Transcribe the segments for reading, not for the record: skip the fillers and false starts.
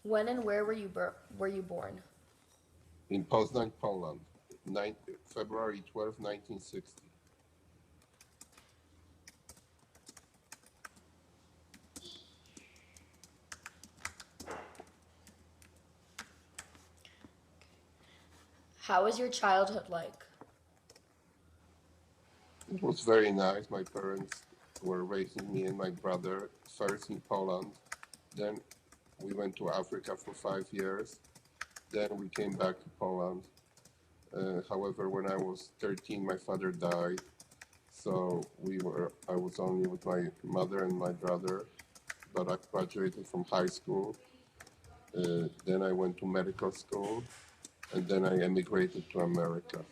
When and where were you born? in Poznań, Poland, 9, February 12, 1960. How was your childhood like? It was very nice. My parents were raising me and my brother first in Poland. Then we went to Africa for 5 years. Then we came back to Poland. However, when I was 13, my father died. So I was only with my mother and my brother, but I graduated from high school. Then I went to medical school, and then I emigrated to America.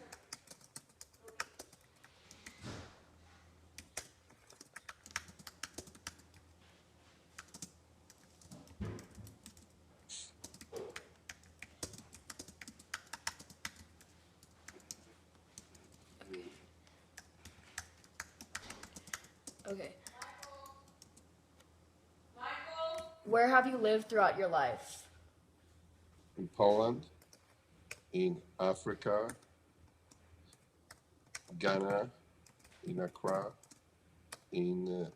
Okay. Where have you lived throughout your life? In Poland, in Africa, Ghana, in Accra, in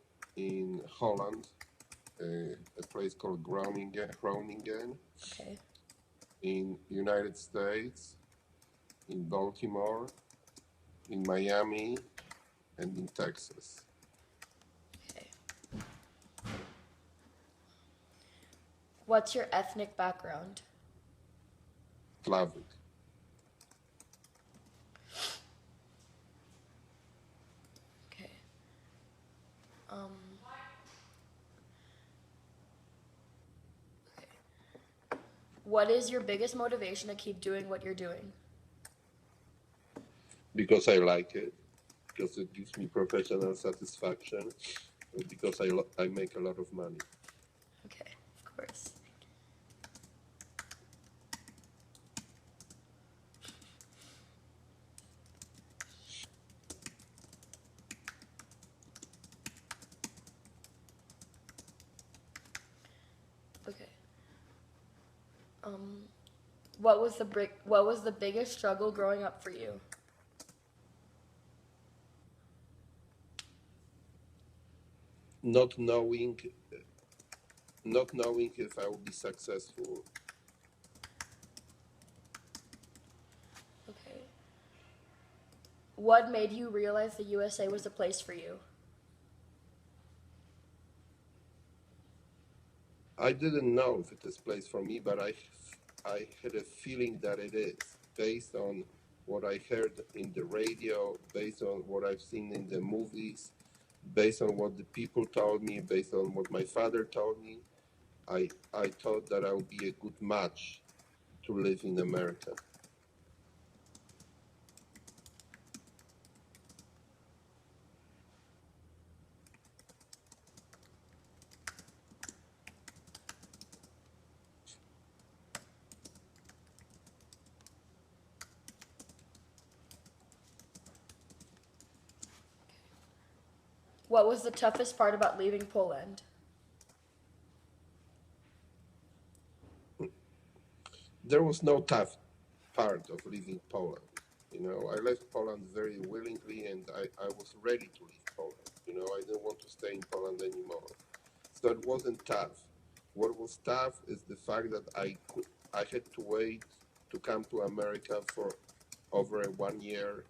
Holland, a place called Groningen, Okay. in United States, in Baltimore, in Miami, and in Texas. Okay. What's your ethnic background? Slavic. Okay. Um, okay. What is your biggest motivation to keep doing what you're doing? Because I like it, because it gives me professional satisfaction, and because I make a lot of money. Okay, of course. Okay. Um, what was the biggest struggle growing up for you? Not knowing, not knowing if I will be successful. Okay. What made you realize the USA was a place for you? I didn't know if it is place for me, but I had a feeling that it is, based on what I heard in the radio, based on what I've seen in the movies, based on what the people told me, based on what my father told me. I thought that I would be a good match to live in America. What was the toughest part about leaving Poland? There was no tough part of leaving Poland. I left Poland very willingly, and I was ready to leave Poland. I didn't want to stay in Poland anymore. So it wasn't tough. What was tough is the fact that I had to wait to come to America for over 1 year.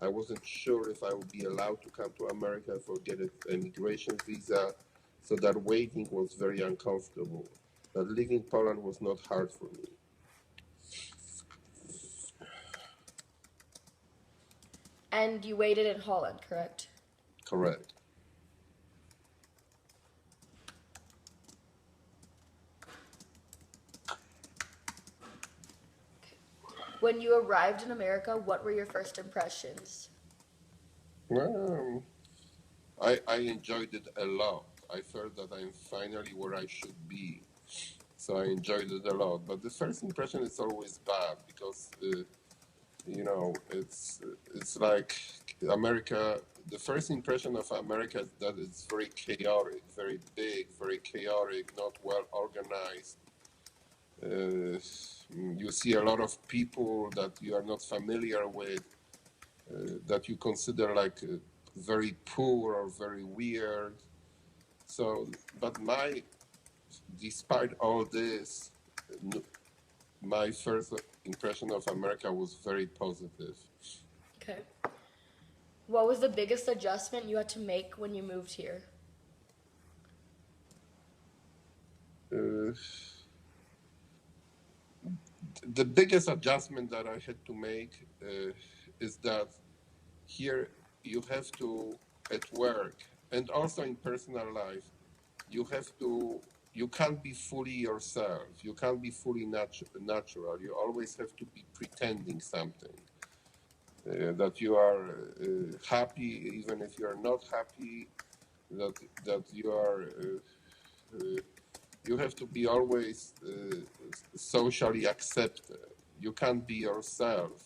I wasn't sure if I would be allowed to come to America for get an immigration visa. So that waiting was very uncomfortable. But leaving Poland was not hard for me. And you waited in Holland, correct? Correct. When you arrived in America, what were your first impressions? Well, I enjoyed it a lot. I felt that I'm finally where I should be. So I enjoyed it a lot. But the first impression is always bad because, it's like America. The first impression of America is that it's very chaotic, very big, very chaotic, not well organized. Uh, you see a lot of people that you are not familiar with, that you consider like very poor or very weird. So, but despite all this, my first impression of America was very positive. Okay. What was the biggest adjustment you had to make when you moved here? Uh, the biggest adjustment that I had to make is that here you have to, at work and also in personal life, you have to, you can't be fully yourself. You can't be fully natural. You always have to be pretending something. That you are happy, even if you are not happy. That that you are. You have to be always socially accepted. You can't be yourself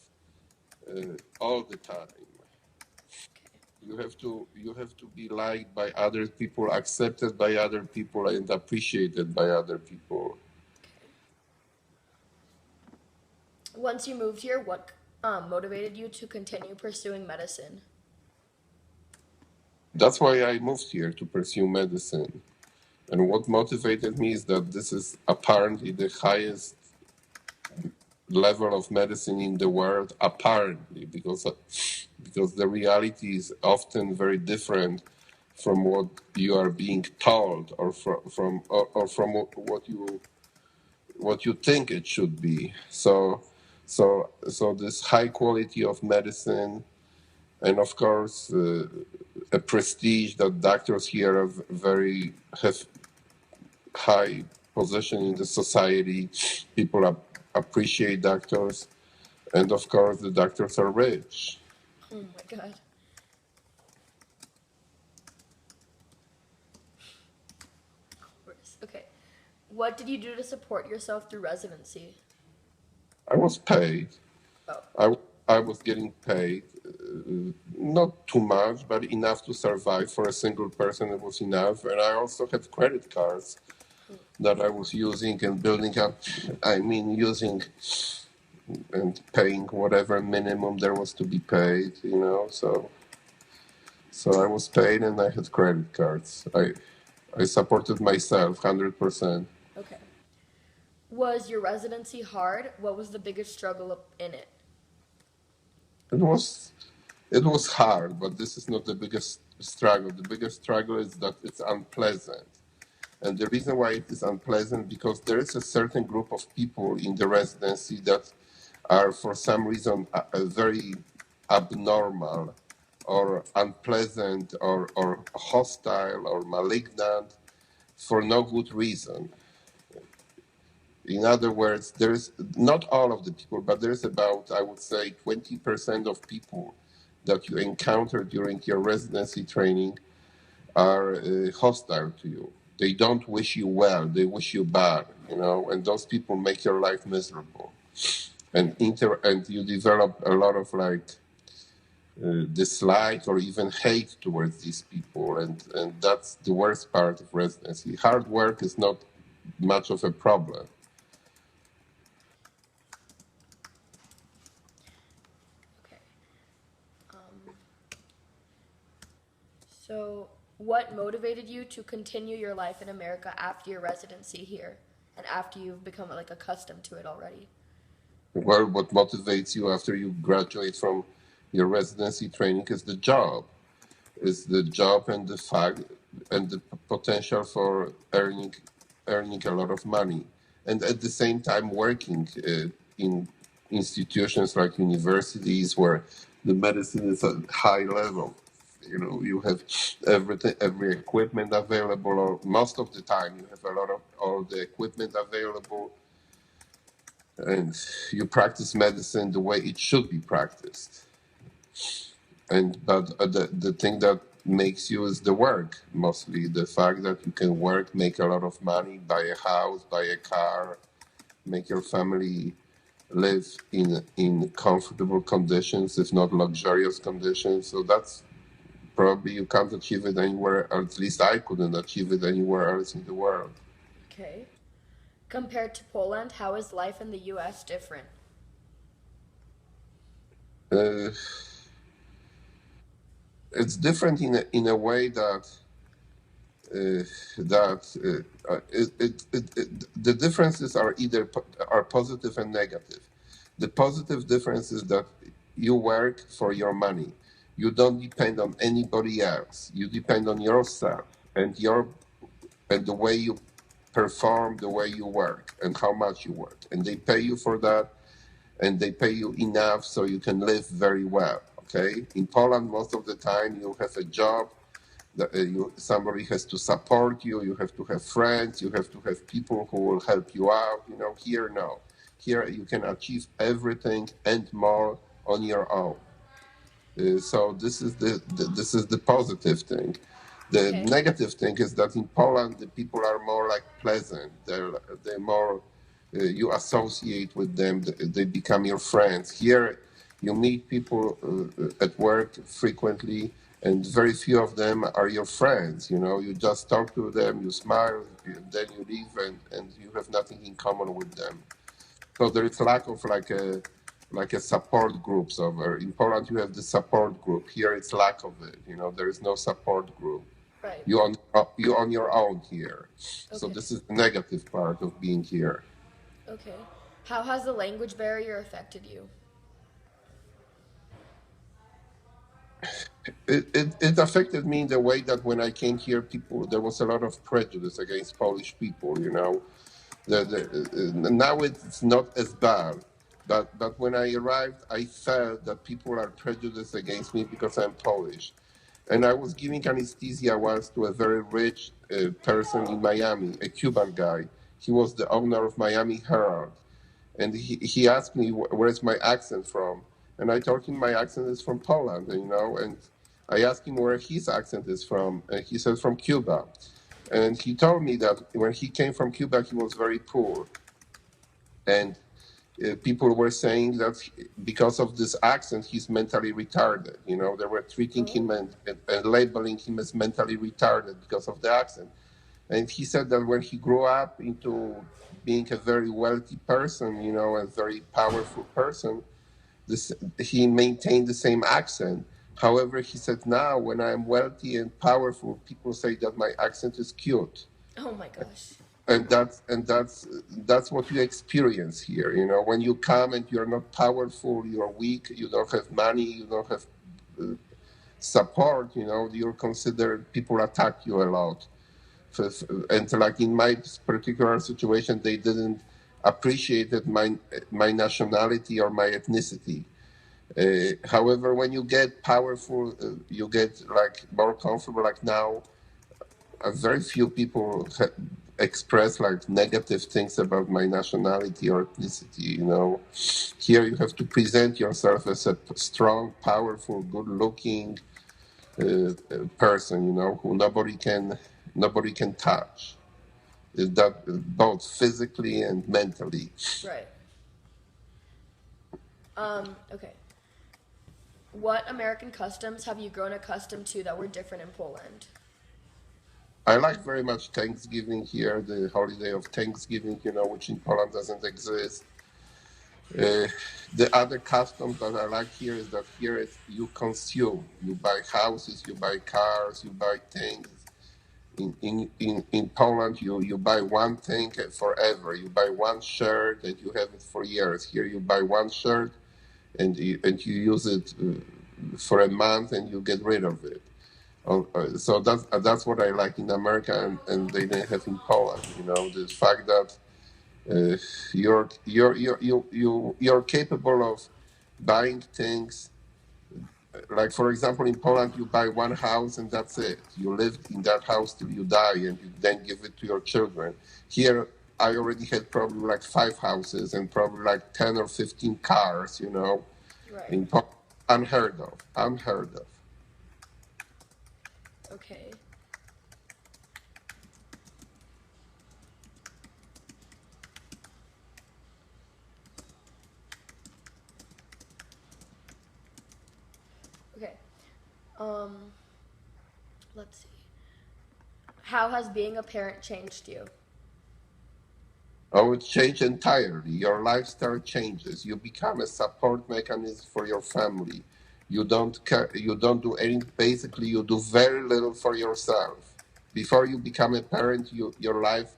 all the time. You have to be liked by other people, accepted by other people, and appreciated by other people. Once you moved here, what motivated you to continue pursuing medicine? That's why I moved here to pursue medicine. And what motivated me is that this is apparently the highest level of medicine in the world, apparently, because the reality is often very different from what you are being told, or from what you think it should be. So this high quality of medicine, and of course a prestige that doctors here have high position in the society. People appreciate doctors, and of course the doctors are rich. Oh my god. Of course. Okay. What did you do to support yourself through residency? I was paid. Oh, I was getting paid, not too much, but enough to survive. For a single person, it was enough. And I also had credit cards that I was using and building up. I mean, using and paying whatever minimum there was to be paid, So I was paid and I had credit cards. I supported myself 100%. okay. Was your residency hard? What was the biggest struggle in it? It was it was hard, but this is not the biggest struggle. The biggest struggle is that it's unpleasant. And the reason why it is unpleasant, because there is a certain group of people in the residency that are for some reason very abnormal or unpleasant or hostile or malignant for no good reason. In other words, there's not all of the people, but there's about, I would say, 20% of people that you encounter during your residency training are hostile to you. They don't wish you well, they wish you bad, and those people make your life miserable. And you develop a lot of dislike or even hate towards these people, and that's the worst part of residency. Hard work is not much of a problem. Okay. Um, so, what motivated you to continue your life in America after your residency here and after you've become like accustomed to it already? Well, what motivates you after you graduate from your residency training is the job and the fact and the potential for earning a lot of money, and at the same time working in institutions like universities where the medicine is at high level. You have every equipment available, or most of the time you have a lot of all the equipment available, and you practice medicine the way it should be practiced. But the thing that makes you is the work, mostly the fact that you can work, make a lot of money, buy a house, buy a car, make your family live in comfortable conditions, if not luxurious conditions. So that's probably you can't achieve it anywhere, or at least I couldn't achieve it anywhere else in the world. Okay. Compared to Poland, how is life in the US different? Uh, it's different in a way that the differences are are positive and negative. The positive difference is that you work for your money. You don't depend on anybody else. You depend on yourself and the way you perform, the way you work, and how much you work. And they pay you for that, and they pay you enough so you can live very well. Okay. In Poland, most of the time you have a job that somebody has to support you. You have to have friends. You have to have people who will help you out. Here, no. Here you can achieve everything and more on your own. So this is the positive thing. The Okay. negative thing is that in Poland the people are more like pleasant. They're more you associate with them. They become your friends. Here you meet people at work frequently, and very few of them are your friends. You just talk to them, you smile, then you leave, and you have nothing in common with them. So there is lack of like a support group. So in Poland you have the support group. Here it's lack of it. There is no support group. Right. You on your own here. So Okay. this is the negative part of being here. Okay. How has the language barrier affected you? It affected me in the way that when I came here, there was a lot of prejudice against Polish people. Now it's not as bad, but when I arrived, I felt that people are prejudiced against me because I'm Polish. And I was giving anesthesia once to a very rich person in Miami, a Cuban guy. He was the owner of Miami Herald. And he asked me, where's my accent from? And I told him my accent is from Poland, and I asked him where his accent is from. And he said from Cuba. And he told me that when he came from Cuba, he was very poor. And people were saying that because of this accent, he's mentally retarded. They were treating him Oh. and labeling him as mentally retarded because of the accent. And he said that when he grew up into being a very wealthy person, a very powerful person, he maintained the same accent. However, he said, now when I'm wealthy and powerful, people say that my accent is cute. Oh my gosh. And that's what you experience here. When you come and you're not powerful, you're weak, you don't have money, you don't have uh, support. You're considered, people attack you a lot. And like in my particular situation, they didn't appreciate my nationality or my ethnicity. However, when you get powerful, you get like more comfortable. Like now, very few people express like negative things about my nationality or ethnicity. Here you have to present yourself as a strong, powerful, good-looking person. Who nobody can touch. That both physically and mentally. Right. Okay. What American customs have you grown accustomed to that were different in Poland? I like very much Thanksgiving here, the holiday of Thanksgiving, which in Poland doesn't exist. Uh, the other custom that I like here is that here you consume. You buy houses, you buy cars, you buy things. In Poland, you buy one thing forever. You buy one shirt and you have it for years. Here, you buy one shirt and you use it for a month and you get rid of it. So that's what I like in America, and they didn't have in Poland. The fact that uh, you're capable of buying things. Like for example, in Poland, you buy one house and that's it. You live in that house till you die, and you then give it to your children. Here, I already had probably like 5 houses and probably like 10 or 15 cars. Right. In Poland, unheard of, unheard of. Okay. Okay. Um, let's see. How has being a parent changed you? I would change entirely. Your lifestyle changes. You become a support mechanism for your family. You don't care, you don't do any. Basically, you do very little for yourself. Before you become a parent, your life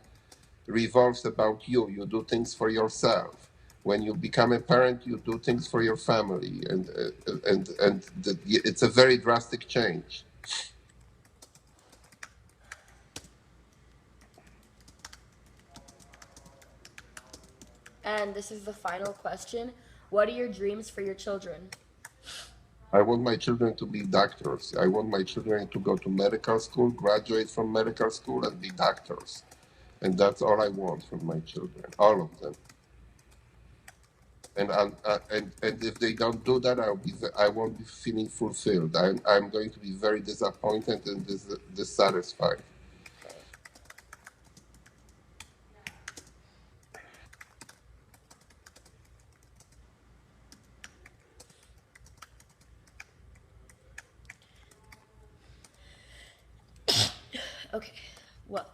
revolves about you. You do things for yourself. When you become a parent, you do things for your family, and it's a very drastic change. And this is the final question. What are your dreams for your children? I want my children to be doctors. I want my children to go to medical school, graduate from medical school, and be doctors. And that's all I want from my children, all of them. And if they don't do that, I won't be feeling fulfilled. I'm going to be very disappointed and dissatisfied. Okay, well,